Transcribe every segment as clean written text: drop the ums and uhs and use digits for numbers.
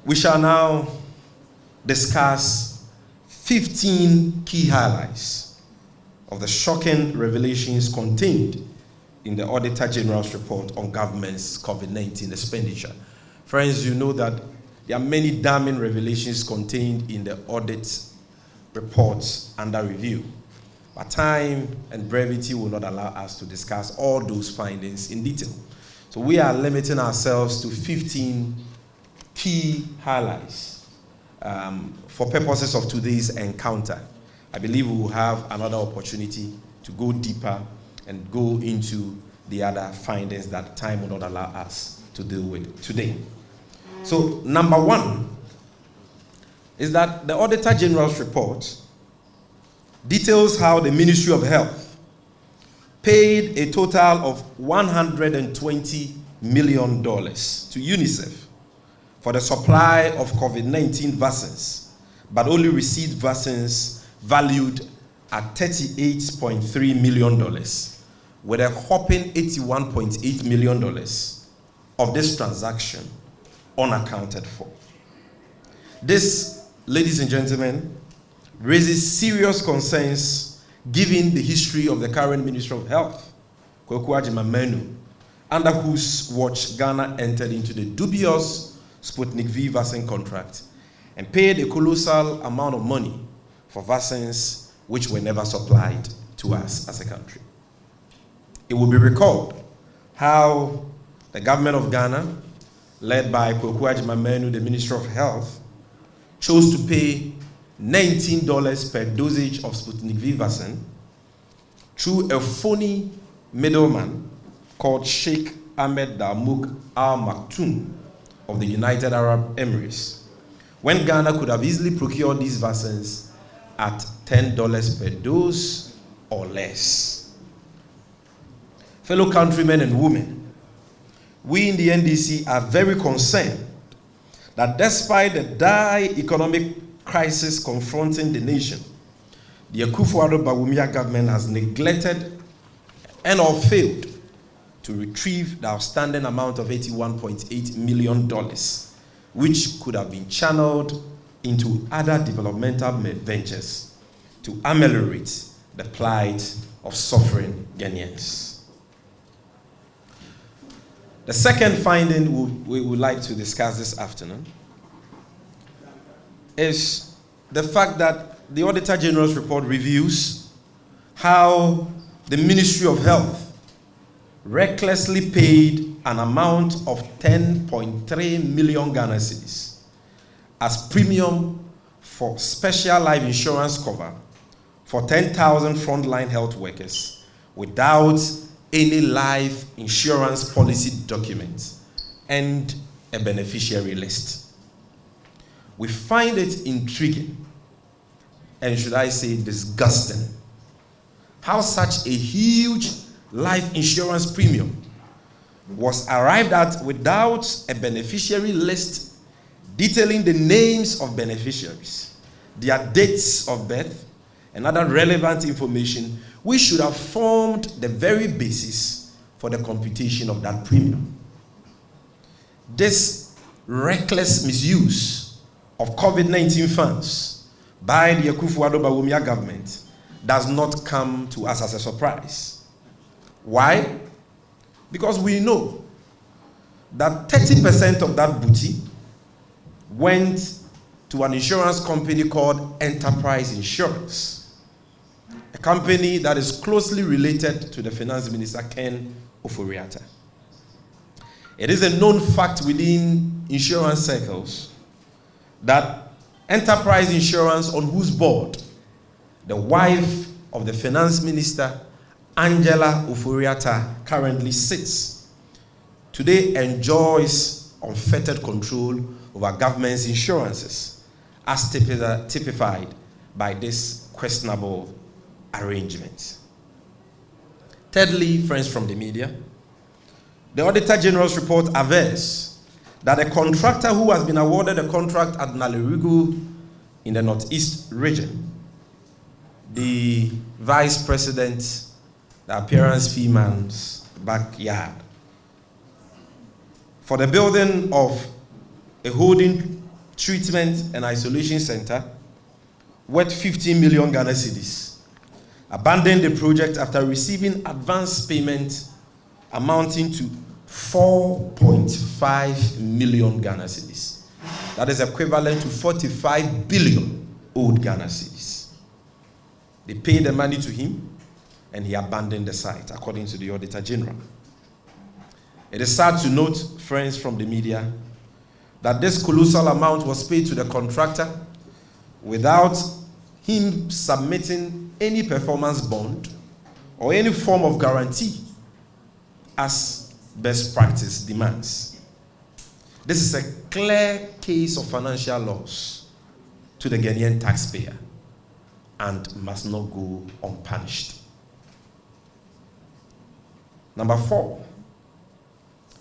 We shall now discuss 15 key highlights of the shocking revelations contained in the Auditor General's report on government's COVID-19 expenditure. Friends, you know that there are many damning revelations contained in the audit reports under review. But time and brevity will not allow us to discuss all those findings in detail. So we are limiting ourselves to 15 key highlights for purposes of today's encounter. I believe we will have another opportunity to go deeper and go into the other findings that time will not allow us to deal with today. So number one is that the Auditor General's report details how the Ministry of Health paid a total of $120 million to UNICEF for the supply of COVID-19 vaccines, but only received vaccines valued at $38.3 million, with a whopping $81.8 million of this transaction unaccounted for. This, ladies and gentlemen, raises serious concerns given the history of the current Minister of Health, Kwaku Agyeman-Manu, under whose watch Ghana entered into the dubious Sputnik V vaccine contract and paid a colossal amount of money for vaccines which were never supplied to us as a country. It will be recalled how the government of Ghana, led by Kwaku Agyeman-Manu, the Minister of Health, chose to pay $19 per dosage of Sputnik V vaccine through a phony middleman called Sheikh Ahmed Damouk Al Maktoum of the United Arab Emirates, when Ghana could have easily procured these vaccines at $10 per dose or less. Fellow countrymen and women, we in the NDC are very concerned that despite the dire economic crisis confronting the nation, the Akufo-Addo government has neglected and or failed to retrieve the outstanding amount of $81.8 million, which could have been channeled into other developmental ventures to ameliorate the plight of suffering Ghanaians. The second finding we would like to discuss this afternoon is the fact that the Auditor General's report reviews how the Ministry of Health recklessly paid an amount of 10.3 million Ghana cedis as premium for special life insurance cover for 10,000 frontline health workers without any life insurance policy document and a beneficiary list. We find it intriguing, and should I say disgusting, how such a huge life insurance premium was arrived at without a beneficiary list detailing the names of beneficiaries, their dates of birth, and other relevant information which should have formed the very basis for the computation of that premium. This reckless misuse of COVID-19 funds by the Akufo-Addo government does not come to us as a surprise. Why? Because we know that 30% of that booty went to an insurance company called Enterprise Insurance, a company that is closely related to the Finance Minister, Ken Ofori-Atta. It is a known fact within insurance circles that Enterprise Insurance, on whose board the wife of the Finance Minister, Angela Ofori-Atta, currently sits, today enjoys unfettered control over government's insurances, as typified by this questionable arrangement. Thirdly, friends from the media, the Auditor General's report avers that a contractor who has been awarded a contract at Nalerigu in the Northeast region, the Vice President, the appearance fee man's backyard, for the building of a holding Treatment and Isolation Center, worth 15 million Ghana cedis, abandoned the project after receiving advance payment amounting to 4.5 million Ghana cedis. That is equivalent to 45 billion old Ghana cedis. They paid the money to him and he abandoned the site, according to the Auditor General. It is sad to note, friends from the media, that this colossal amount was paid to the contractor without him submitting any performance bond or any form of guarantee as best practice demands. This is a clear case of financial loss to the Ghanaian taxpayer and must not go unpunished. Number 4,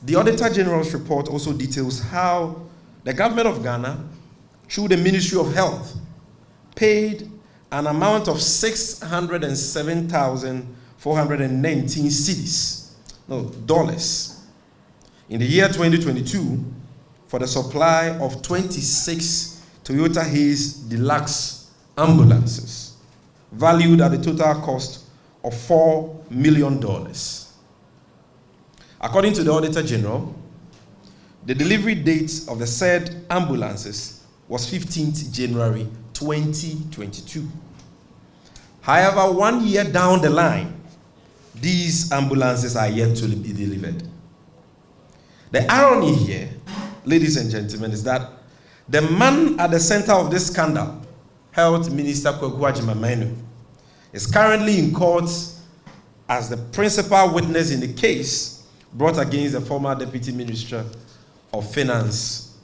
the Auditor General's report also details how the government of Ghana, through the Ministry of Health, paid an amount of 607,419 dollars in the year 2022 for the supply of 26 Toyota Hayes Deluxe ambulances, valued at a total cost of $4 million. According to the Auditor General, the delivery date of the said ambulances was 15th January 2022. However, 1 year down the line, these ambulances are yet to be delivered. The irony here, ladies and gentlemen, is that the man at the center of this scandal, Health Minister Kwaku Agyeman, is currently in court as the principal witness in the case brought against the former Deputy Minister of Finance,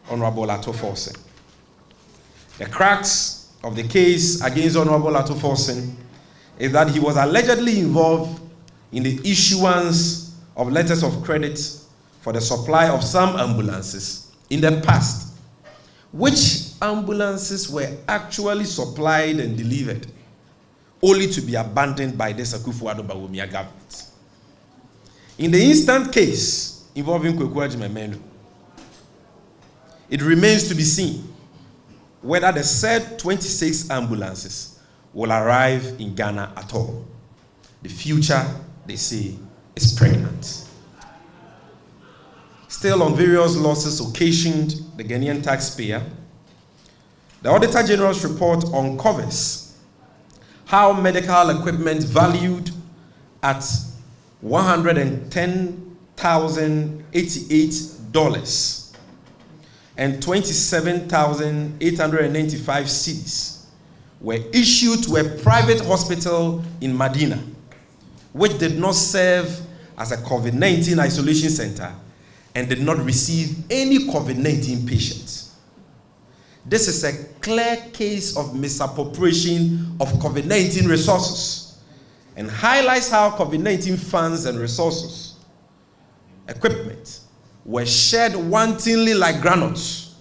Honorable Ato Forsen. The crux of the case against Honorable Ato Forsen is that he was allegedly involved in the issuance of letters of credit for the supply of some ambulances in the past, which ambulances were actually supplied and delivered, only to be abandoned by this Akufo-Addo Bawumia government. In the instant case involving Kwaku Agyeman, it remains to be seen whether the said 26 ambulances will arrive in Ghana at all. The future, they say, is pregnant. Still on various losses occasioned the Ghanaian taxpayer, the Auditor General's report uncovers how medical equipment valued at $110,088 and 27,895 cedis were issued to a private hospital in Medina, which did not serve as a COVID-19 isolation center and did not receive any COVID-19 patients. This is a clear case of misappropriation of COVID-19 resources and highlights how COVID-19 funds and resources, equipment, were shared wantonly like granules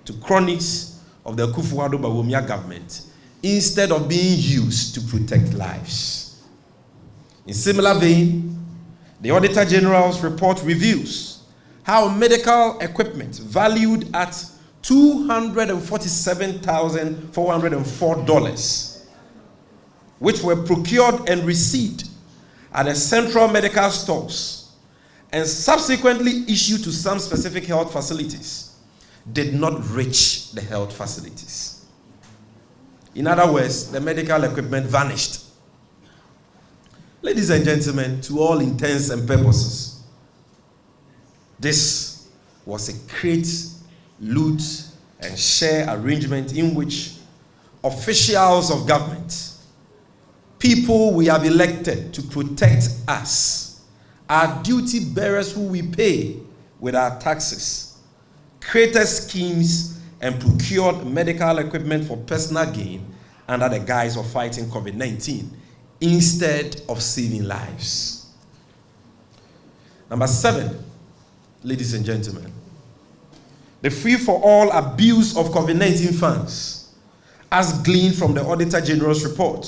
to cronies of the Akufo-Addo Bawumia government instead of being used to protect lives. In similar vein, the Auditor General's report reveals how medical equipment valued at $247,404, which were procured and received at the central medical stores and subsequently issued to some specific health facilities, did not reach the health facilities. In other words, the medical equipment vanished. Ladies and gentlemen, to all intents and purposes, this was a create, loot, and share arrangement in which officials of government, people we have elected to protect us, our duty bearers who we pay with our taxes, created schemes and procured medical equipment for personal gain under the guise of fighting COVID-19 instead of saving lives. Number 7, ladies and gentlemen, the free-for-all abuse of COVID-19 funds, as gleaned from the Auditor General's report,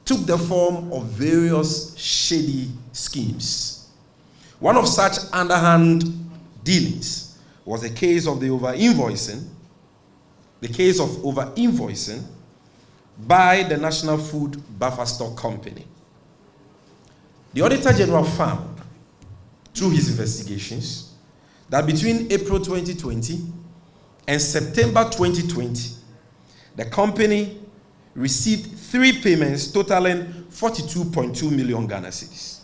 took the form of various shady schemes. One of such underhand dealings was the case of the over-invoicing the case of over-invoicing by the National Food Buffer Stock Company. The Auditor General found, through his investigations, that between April 2020 and September 2020, the company received 3 payments totaling 42.2 million Ghana cedis.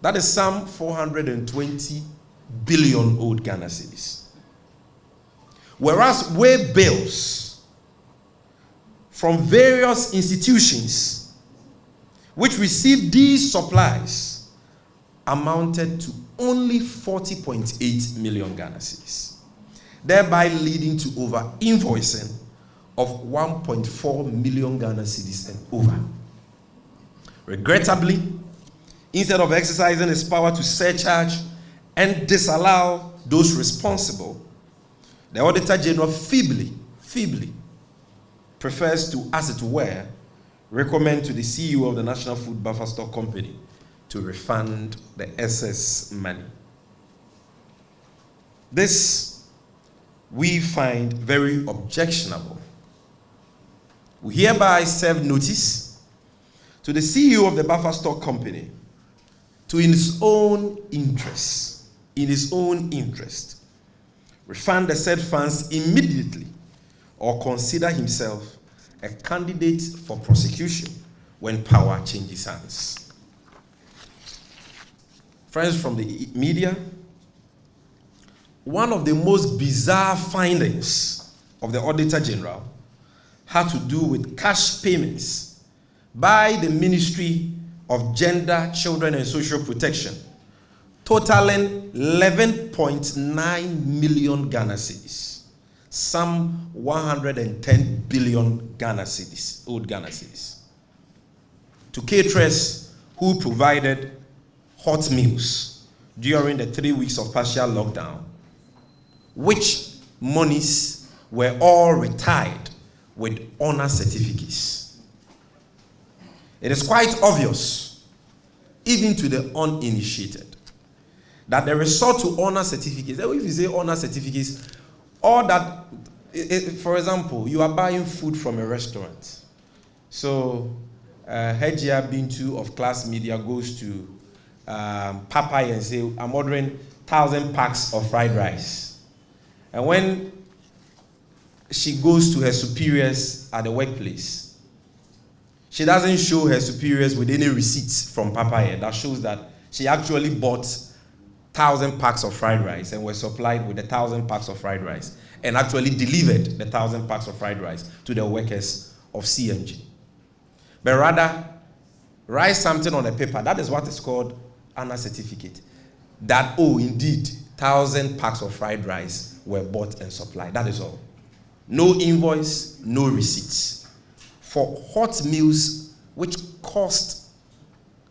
That is some 420 billion old Ghana cedis. Whereas way bills from various institutions which received these supplies amounted to only 40.8 million Ghana cedis, thereby leading to over-invoicing of 1.4 million Ghana cedis and over. Regrettably, instead of exercising its power to surcharge and disallow those responsible, the Auditor General feebly prefers to, as it were, recommend to the CEO of the National Food Buffer Stock Company to refund the excess money. This we find very objectionable. We hereby serve notice to the CEO of the Buffer Stock Company to, in his own interest, refund the said funds immediately or consider himself a candidate for prosecution when power changes hands. Friends from the media, one of the most bizarre findings of the Auditor General had to do with cash payments by the Ministry of Gender, Children and Social Protection, totaling 11.9 million Ghana cedis, some 110 billion Ghana cedis, old Ghana cedis, to caterers who provided hot meals during the 3 weeks of partial lockdown, which monies were all retired with honor certificates. It is quite obvious, even to the uninitiated, that the resort to honor certificates, if you say honor certificates, or that, for example, you are buying food from a restaurant. So, Hejia Bintu of Class Media goes to Popeye and say, I'm ordering 1,000 packs of fried rice. And when she goes to her superiors at the workplace, she doesn't show her superiors with any receipts from Popeye that shows that she actually bought 1,000 packs of fried rice and was supplied with 1,000 packs of fried rice and actually delivered the 1,000 packs of fried rice to the workers of CMG. But rather, write something on a paper. That is what is called honor certificate. That, oh, indeed, 1,000 packs of fried rice were bought and supplied. That is all. No invoice, no receipts. For hot meals, which cost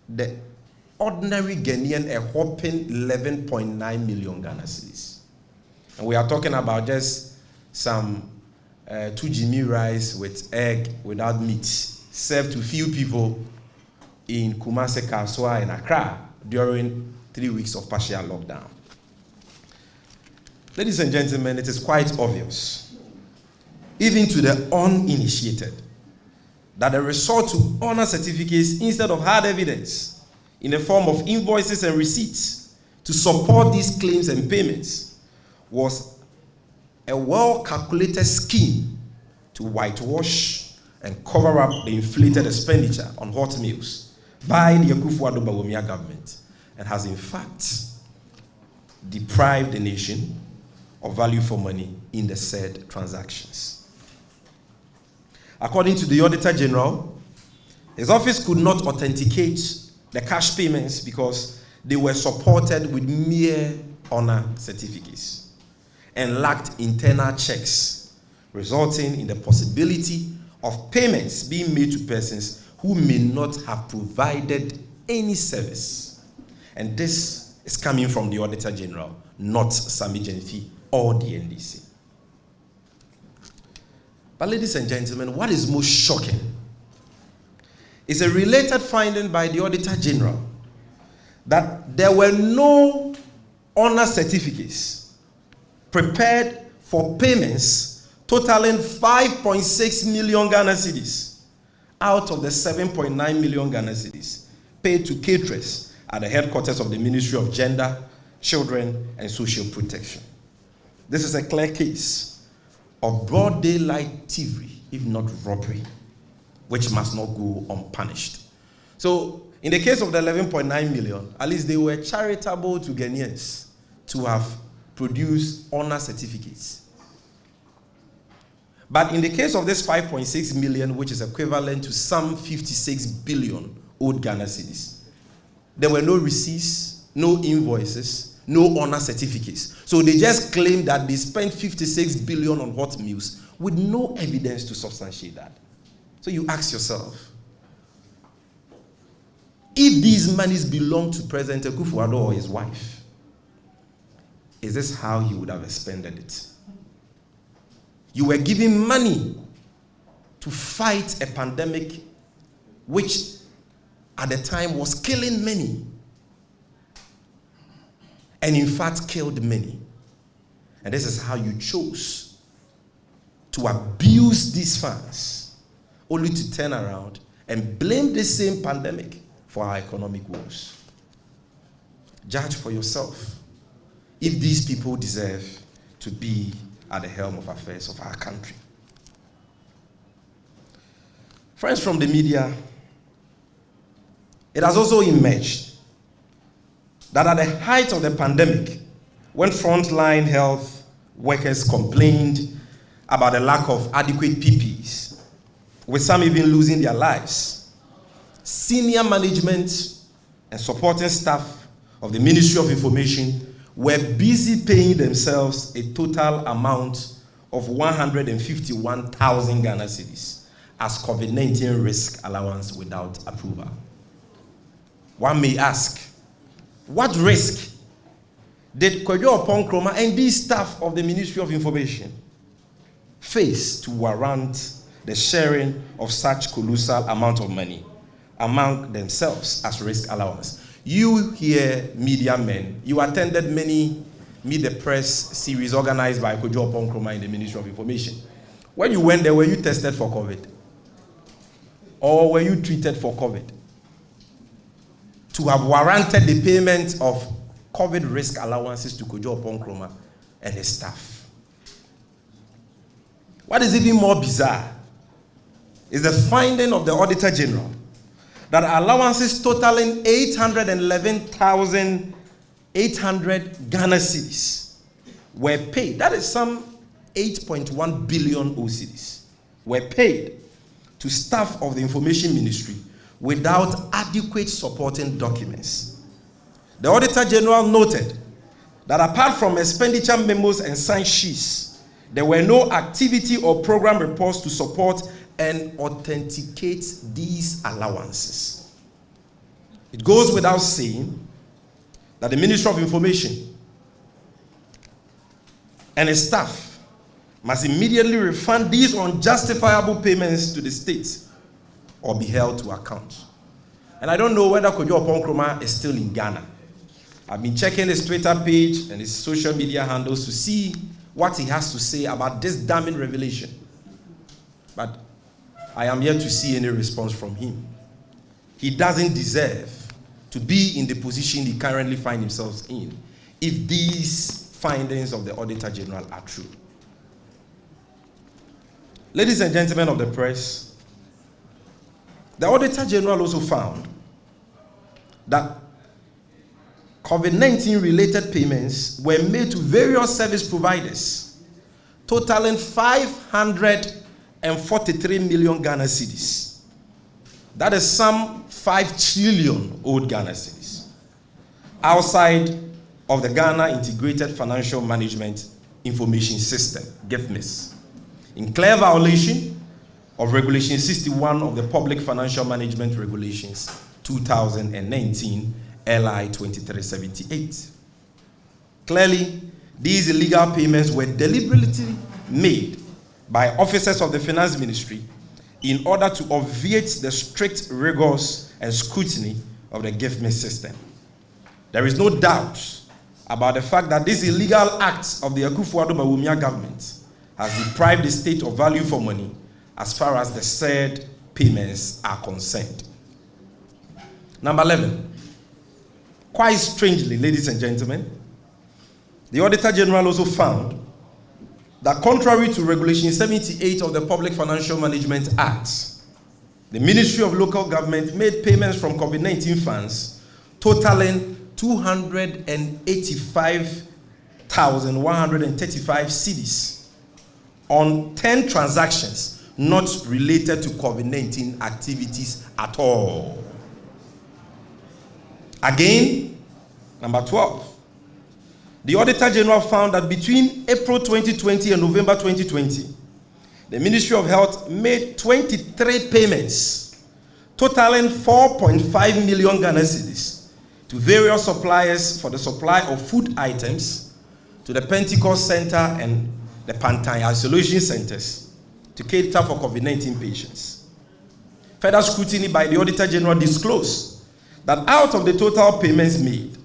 the ordinary Ghanaian a whopping 11.9 million Ghana cedis. And we are talking about just some 2 Jimmy rice with egg without meat, served to few people in Kumasi, Kaswa, and Accra during 3 weeks of partial lockdown. Ladies and gentlemen, it is quite obvious, even to the uninitiated, that the resort to honor certificates instead of hard evidence in the form of invoices and receipts to support these claims and payments was a well-calculated scheme to whitewash and cover up the inflated expenditure on hot meals by the Akufo-Addo Bawumia government, and has in fact deprived the nation of value for money in the said transactions. According to the Auditor General, his office could not authenticate the cash payments because they were supported with mere honor certificates and lacked internal checks, resulting in the possibility of payments being made to persons who may not have provided any service. And this is coming from the Auditor General, not Sami Jenfi or the NDC. But ladies and gentlemen, what is most shocking is a related finding by the Auditor General that there were no honor certificates prepared for payments totaling 5.6 million Ghana cedis out of the 7.9 million Ghana cedis paid to caterers at the headquarters of the Ministry of Gender, Children and Social Protection. This is a clear case of broad daylight thievery, if not robbery, which must not go unpunished. So, in the case of the 11.9 million, at least they were charitable to Ghanaians to have produced honor certificates. But in the case of this 5.6 million, which is equivalent to some 56 billion old Ghana cedis, there were no receipts, no invoices, no honor certificates. So they just claimed that they spent 56 billion on hot meals with no evidence to substantiate that. So you ask yourself, if these monies belong to President Akufo-Addo or his wife, is this how he would have expended it? You were giving money to fight a pandemic which at the time was killing many, and in fact killed many. And this is how you chose to abuse these funds, only to turn around and blame this same pandemic for our economic woes. Judge for yourself if these people deserve to be at the helm of affairs of our country. Friends from the media, it has also emerged that at the height of the pandemic, when frontline health workers complained about the lack of adequate PPEs, with some even losing their lives, senior management and supporting staff of the Ministry of Information were busy paying themselves a total amount of 151,000 Ghana cedis as COVID-19 risk allowance without approval. One may ask, what risk did Kwadwo Oppong-Nkrumah and these staff of the Ministry of Information face to warrant the sharing of such colossal amount of money among themselves as risk allowance? You here, media men, you attended many Meet the Press series organized by Kwadwo Oppong-Nkrumah in the Ministry of Information. When you went there, were you tested for COVID? Or were you treated for COVID? To have warranted the payment of COVID risk allowances to Kwadwo Oppong-Nkrumah and his staff. What is even more bizarre is the finding of the Auditor General that allowances totaling 811,800 Ghana cedis were paid. That is some 8.1 billion cedis were paid to staff of the Information Ministry without adequate supporting documents. The Auditor General noted that apart from expenditure memos and sign sheets, there were no activity or program reports to support and authenticate these allowances. It goes without saying that the Ministry of Information and its staff must immediately refund these unjustifiable payments to the state or be held to account. And I don't know whether Kwadwo Oppong-Nkrumah is still in Ghana. I've been checking his Twitter page and his social media handles to see what he has to say about this damning revelation. But I am yet to see any response from him. He doesn't deserve to be in the position he currently finds himself in if these findings of the Auditor General are true. Ladies and gentlemen of the press, the Auditor General also found that COVID-19 related payments were made to various service providers, totaling 543 million Ghana cedis. That is some 5 trillion old Ghana cedis, outside of the Ghana Integrated Financial Management Information System, GIFMIS, in clear violation of Regulation 61 of the Public Financial Management Regulations 2019, LI 2378. Clearly, these illegal payments were deliberately made by officers of the Finance Ministry in order to obviate the strict rigors and scrutiny of the GIFMIS system. There is no doubt about the fact that these illegal acts of the Akufo-Addo Bawumia government has deprived the state of value for money as far as the said payments are concerned. Number 11. Quite strangely, ladies and gentlemen, the Auditor General also found that contrary to Regulation 78 of the Public Financial Management Act, the Ministry of Local Government made payments from COVID-19 funds totaling 285,135 cedis on 10 transactions not related to COVID-19 activities at all. Again, number 12. The Auditor General found that between April 2020 and November 2020, the Ministry of Health made 23 payments totaling 4.5 million Ghana cedis to various suppliers for the supply of food items to the Pentecost Center and the Pantai Isolation Centers to cater for COVID-19 patients. Further scrutiny by the Auditor General disclosed that out of the total payments made,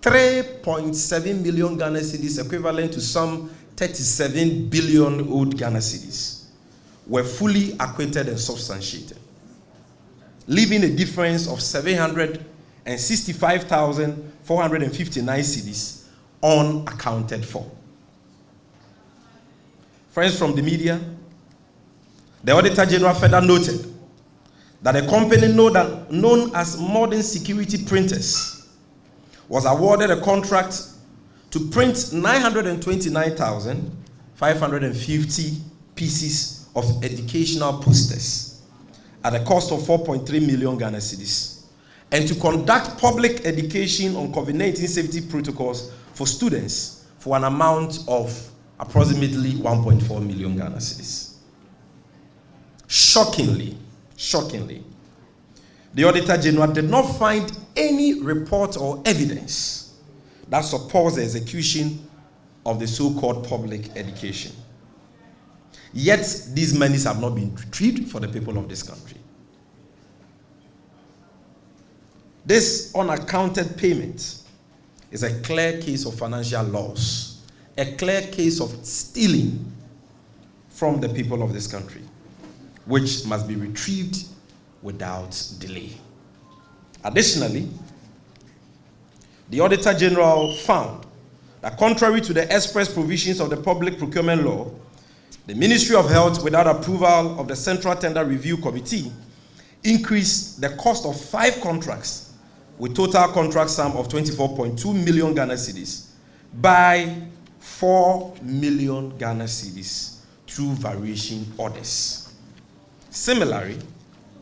3.7 million Ghana cedis, equivalent to some 37 billion old Ghana cedis, were fully acquitted and substantiated, leaving a difference of 765,459 cedis unaccounted for. Friends from the media, the Auditor General further noted that a company known as Modern Security Printers was awarded a contract to print 929,550 pieces of educational posters at a cost of 4.3 million Ghana cedis, and to conduct public education on COVID-19 safety protocols for students for an amount of approximately 1.4 million Ghana cedis. Shockingly, the Auditor General did not find any report or evidence that supports the execution of the so-called public education. Yet, these monies have not been retrieved for the people of this country. This unaccounted payment is a clear case of financial loss, a clear case of stealing from the people of this country, which must be retrieved without delay. Additionally, the Auditor General found that contrary to the express provisions of the Public Procurement Law, the Ministry of Health, without approval of the Central Tender Review Committee, increased the cost of 5 contracts with total contract sum of 24.2 million Ghana cedis by 4 million Ghana cedis through variation orders. Similarly,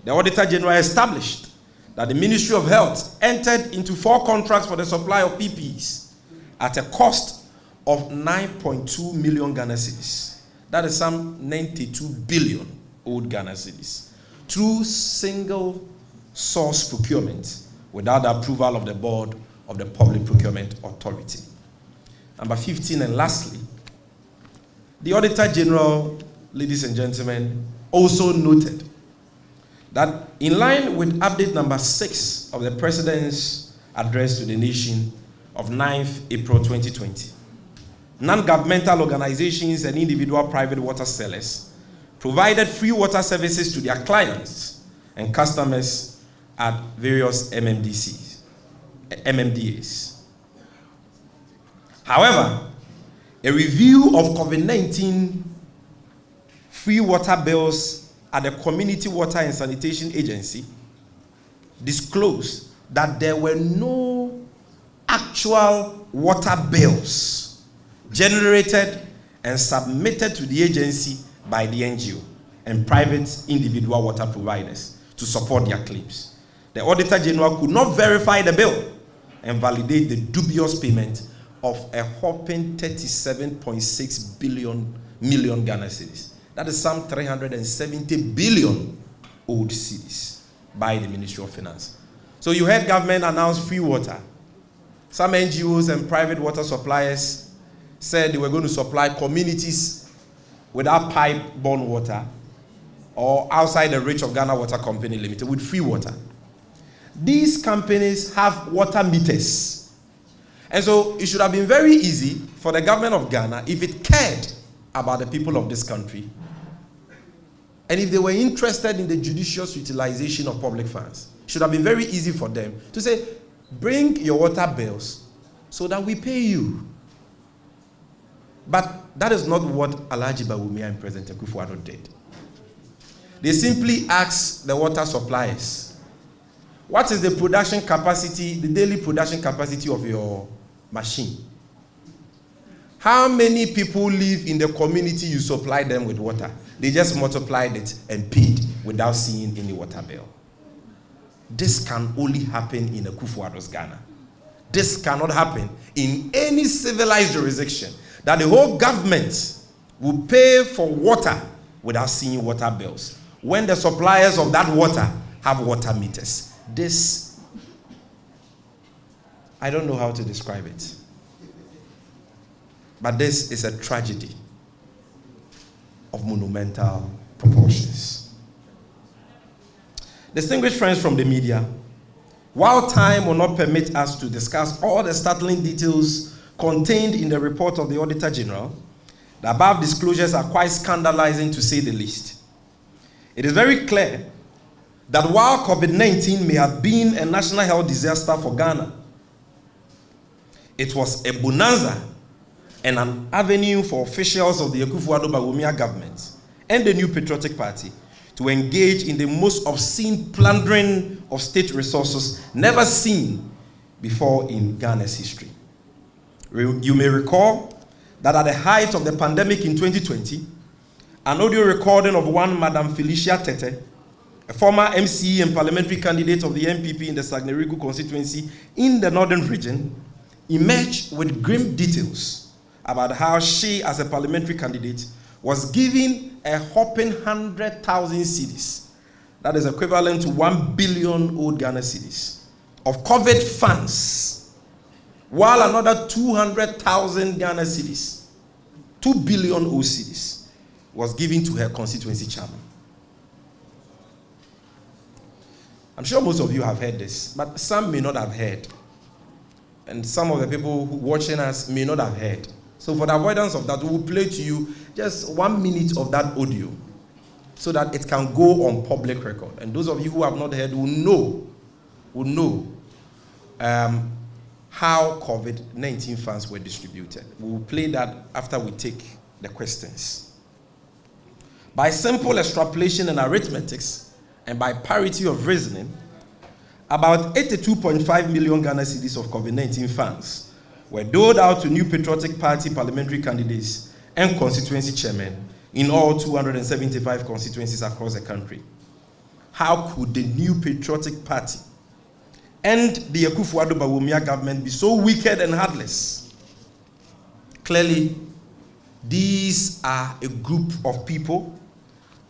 the Auditor General established that the Ministry of Health entered into 4 contracts for the supply of PPEs at a cost of 9.2 million Ghana cedis. That is some 92 billion old Ghana cedis through single source procurement without the approval of the Board of the Public Procurement Authority. Number 15, and lastly, the Auditor General, ladies and gentlemen, also noted that in line with update number 6 of the President's address to the nation of 9th April 2020, non-governmental organizations and individual private water sellers provided free water services to their clients and customers at various MMDAs. However, a review of COVID-19 free water bills at the Community Water and Sanitation Agency disclosed that there were no actual water bills generated and submitted to the agency by the NGO and private individual water providers to support their claims. The Auditor General could not verify the bill and validate the dubious payment of a whopping 37.6 million Ghana cedis. That is some 370 billion old cedis by the Ministry of Finance. So you heard government announce free water. Some NGOs and private water suppliers said they were going to supply communities without pipe-borne water or outside the reach of Ghana Water Company Limited with free water. These companies have water meters. And so it should have been very easy for the government of Ghana, if it cared about the people of this country, and if they were interested in the judicious utilization of public funds, it should have been very easy for them to say, bring your water bills so that we pay you. But that is not what Alhaji Bawumia and President Akufo-Addo did. They simply asked the water suppliers, what is the production capacity, the daily production capacity of your machine? How many people live in the community you supply them with water? They just multiplied it and paid without seeing any water bill. This can only happen in Akufo-Addo's Ghana. This cannot happen in any civilized jurisdiction, that the whole government will pay for water without seeing water bills, when the suppliers of that water have water meters. This, I don't know how to describe it. But this is a tragedy of monumental proportions. Distinguished friends from the media, while time will not permit us to discuss all the startling details contained in the report of the Auditor General, the above disclosures are quite scandalizing to say the least. It is very clear that while COVID-19 may have been a national health disaster for Ghana, it was a bonanza and an avenue for officials of the Akufo-Addo Bawumia government and the New Patriotic Party to engage in the most obscene plundering of state resources never seen before in Ghana's history. You may recall that at the height of the pandemic in 2020, an audio recording of one Madam Felicia Tete, a former MCE and parliamentary candidate of the MPP in the Sagnerigu constituency in the northern region, emerged with grim details about how she, as a parliamentary candidate, was given a whopping 100,000 cedis, that is equivalent to 1 billion old Ghana cedis, of COVID funds, while another 200,000 Ghana cedis, 2 billion old cedis, was given to her constituency chairman. I'm sure most of you have heard this, but some may not have heard. And some of the people watching us may not have heard. So for the avoidance of that, we will play to you just 1 minute of that audio so that it can go on public record. And those of you who have not heard will know how COVID-19 funds were distributed. We will play that after we take the questions. By simple extrapolation and arithmetics, and by parity of reasoning, about 82.5 million Ghana cedis of COVID-19 funds were doled out to New Patriotic Party parliamentary candidates and constituency chairmen in all 275 constituencies across the country. How could the New Patriotic Party and the Akufo-Addo Bawumia government be so wicked and heartless? Clearly, these are a group of people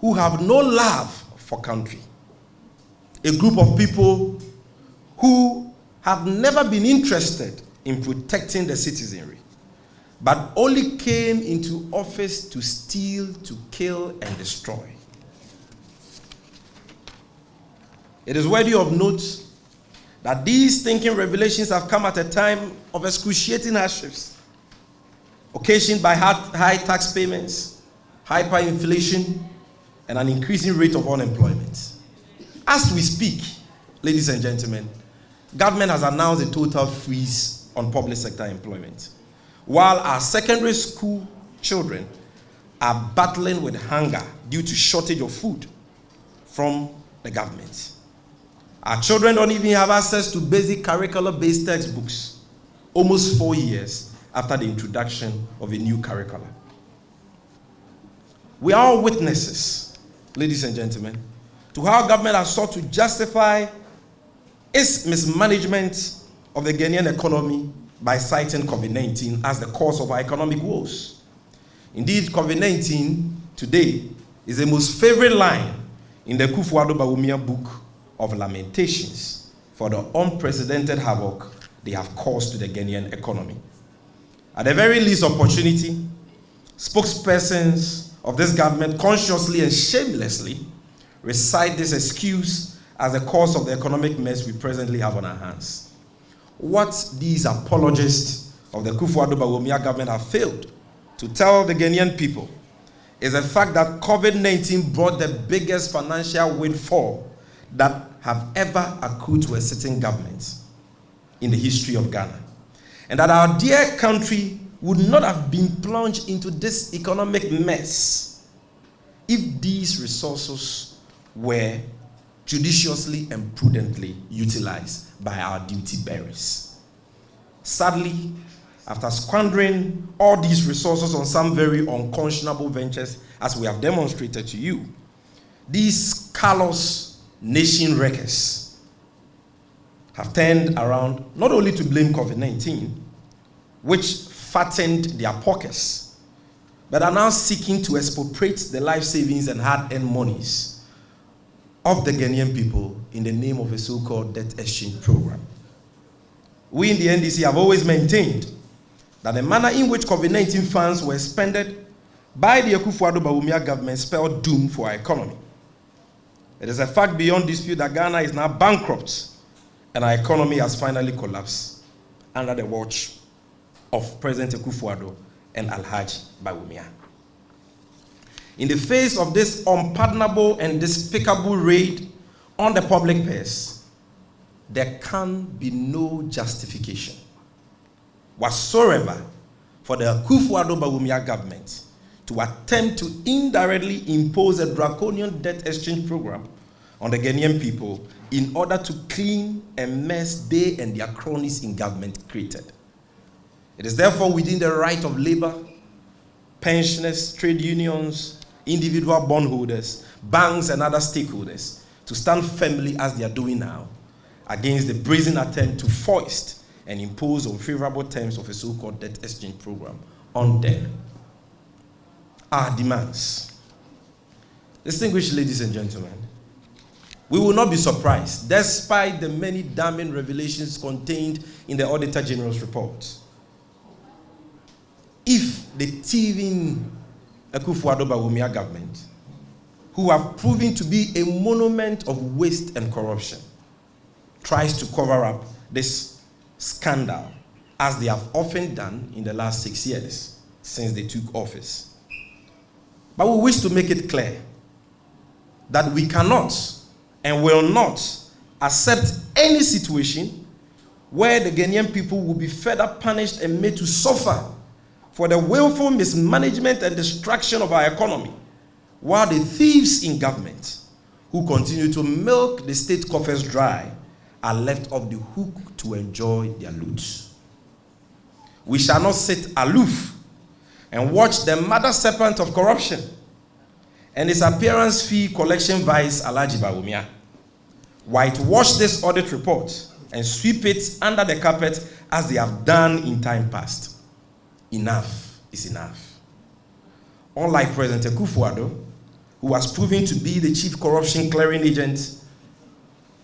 who have no love for country. A group of people who have never been interested in protecting the citizenry, but only came into office to steal, to kill, and destroy. It is worthy of note that these thinking revelations have come at a time of excruciating hardships, occasioned by high tax payments, hyperinflation, and an increasing rate of unemployment. As we speak, ladies and gentlemen, government has announced a total freeze on public sector employment, while our secondary school children are battling with hunger due to shortage of food from the government. Our children don't even have access to basic curriculum-based textbooks, almost 4 years after the introduction of a new curriculum. We are all witnesses, ladies and gentlemen, to how government has sought to justify its mismanagement of the Ghanaian economy by citing COVID-19 as the cause of our economic woes. Indeed, COVID-19 today is the most favorite line in the Akufo-Addo Bawumia book of lamentations for the unprecedented havoc they have caused to the Ghanaian economy. At the very least opportunity, spokespersons of this government consciously and shamelessly recite this excuse as the cause of the economic mess we presently have on our hands. What these apologists of the Akufo-Addo Bawumia government have failed to tell the Ghanaian people is the fact that COVID-19 brought the biggest financial windfall that have ever accrued to a sitting government in the history of Ghana. And that our dear country would not have been plunged into this economic mess if these resources were judiciously and prudently utilized by our duty bearers. Sadly, after squandering all these resources on some very unconscionable ventures, as we have demonstrated to you, these callous nation wreckers have turned around not only to blame COVID-19, which fattened their pockets, but are now seeking to expropriate the life savings and hard-earned monies of the Ghanaian people in the name of a so-called debt exchange program. We in the NDC have always maintained that the manner in which COVID-19 funds were expended by the Akufo-Addo government spelled doom for our economy. It is a fact beyond dispute that Ghana is now bankrupt and our economy has finally collapsed under the watch of President Akufo-Addo and Alhaji Bawumia. In the face of this unpardonable and despicable raid on the public purse, there can be no justification whatsoever for the Akufo-Addo government to attempt to indirectly impose a draconian debt exchange program on the Ghanaian people in order to clean a mess they and their cronies in government created. It is therefore within the right of labor, pensioners, trade unions, individual bondholders, banks, and other stakeholders to stand firmly as they are doing now against the brazen attempt to foist and impose unfavorable terms of a so-called debt exchange program on them. Our demands. Distinguished ladies and gentlemen, we will not be surprised, despite the many damning revelations contained in the Auditor General's report, if the thieving Akufo-Addo government, who have proven to be a monument of waste and corruption, tries to cover up this scandal, as they have often done in the last 6 years since they took office. But we wish to make it clear that we cannot and will not accept any situation where the Ghanaian people will be further punished and made to suffer for the willful mismanagement and destruction of our economy, while the thieves in government who continue to milk the state coffers dry are left off the hook to enjoy their loot. We shall not sit aloof and watch the mother serpent of corruption and his appearance fee collection vice Alhaji Bawumia whitewash this audit report and sweep it under the carpet as they have done in time past. Enough is enough. Unlike President Akufo-Addo, who was proven to be the chief corruption clearing agent,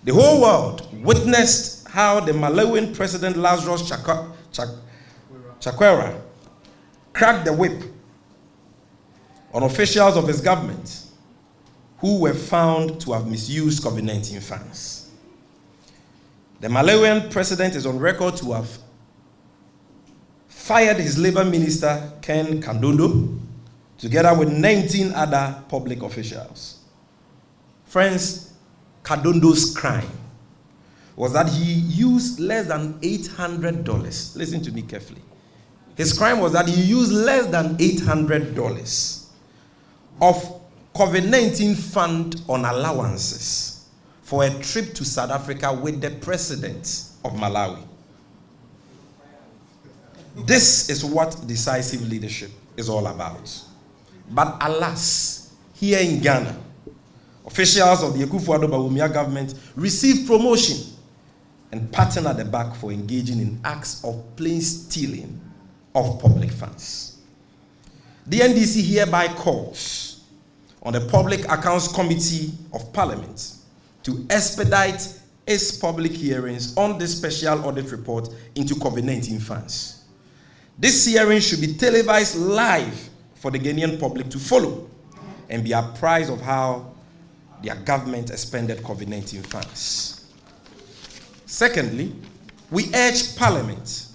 the whole world witnessed how the Malawian President Lazarus Chakwera cracked the whip on officials of his government who were found to have misused COVID-19 funds. The Malawian president is on record to have fired his labor minister, Ken Kandondo, together with 19 other public officials. Friends, Kadondo's crime was that he used less than $800. Listen to me carefully. His crime was that he used less than $800 of COVID-19 fund on allowances for a trip to South Africa with the president of Malawi. This is what decisive leadership is all about. But alas, here in Ghana, officials of the Akufo-Addo government received promotion and pattern at the back for engaging in acts of plain stealing of public funds. The NDC hereby calls on the Public Accounts Committee of Parliament to expedite its public hearings on this special audit report into COVID-19 funds. This hearing should be televised live for the Ghanaian public to follow and be apprised of how their government expended COVID-19 funds. Secondly, we urge Parliament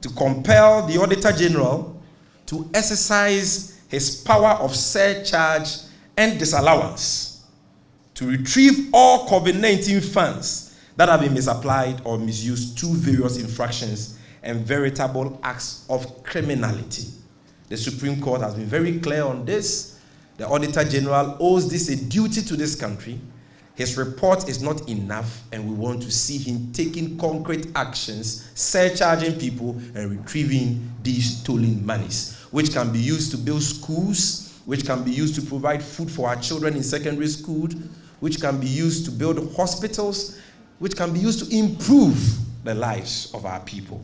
to compel the Auditor General to exercise his power of surcharge and disallowance to retrieve all COVID-19 funds that have been misapplied or misused to various infractions and veritable acts of criminality. The Supreme Court has been very clear on this. The Auditor General owes this a duty to this country. His report is not enough, and we want to see him taking concrete actions, surcharging people and retrieving these stolen monies, which can be used to build schools, which can be used to provide food for our children in secondary school, which can be used to build hospitals, which can be used to improve the lives of our people.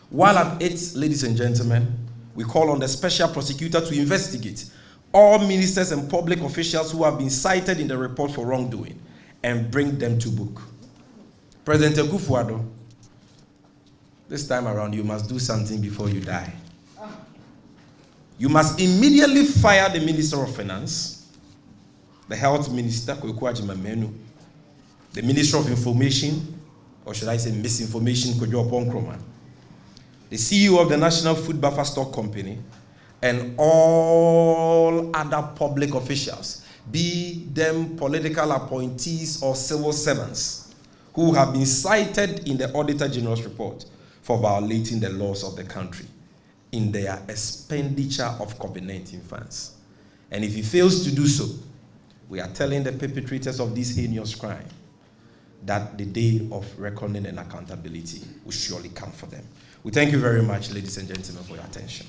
While at it, ladies and gentlemen, we call on the special prosecutor to investigate all ministers and public officials who have been cited in the report for wrongdoing and bring them to book. President Akufo-Addo, this time around you must do something before you die. You must immediately fire the Minister of Finance, the Health Minister, Kweku Agyeman-Manu, the Minister of Information, or should I say Misinformation, Kojo Oppong-Nkrumah, the CEO of the National Food Buffer Stock Company, and all other public officials, be them political appointees or civil servants, who have been cited in the Auditor General's report for violating the laws of the country in their expenditure of COVID-19 funds. And if he fails to do so, we are telling the perpetrators of this heinous crime that the day of reckoning and accountability will surely come for them. We thank you very much, ladies and gentlemen, for your attention.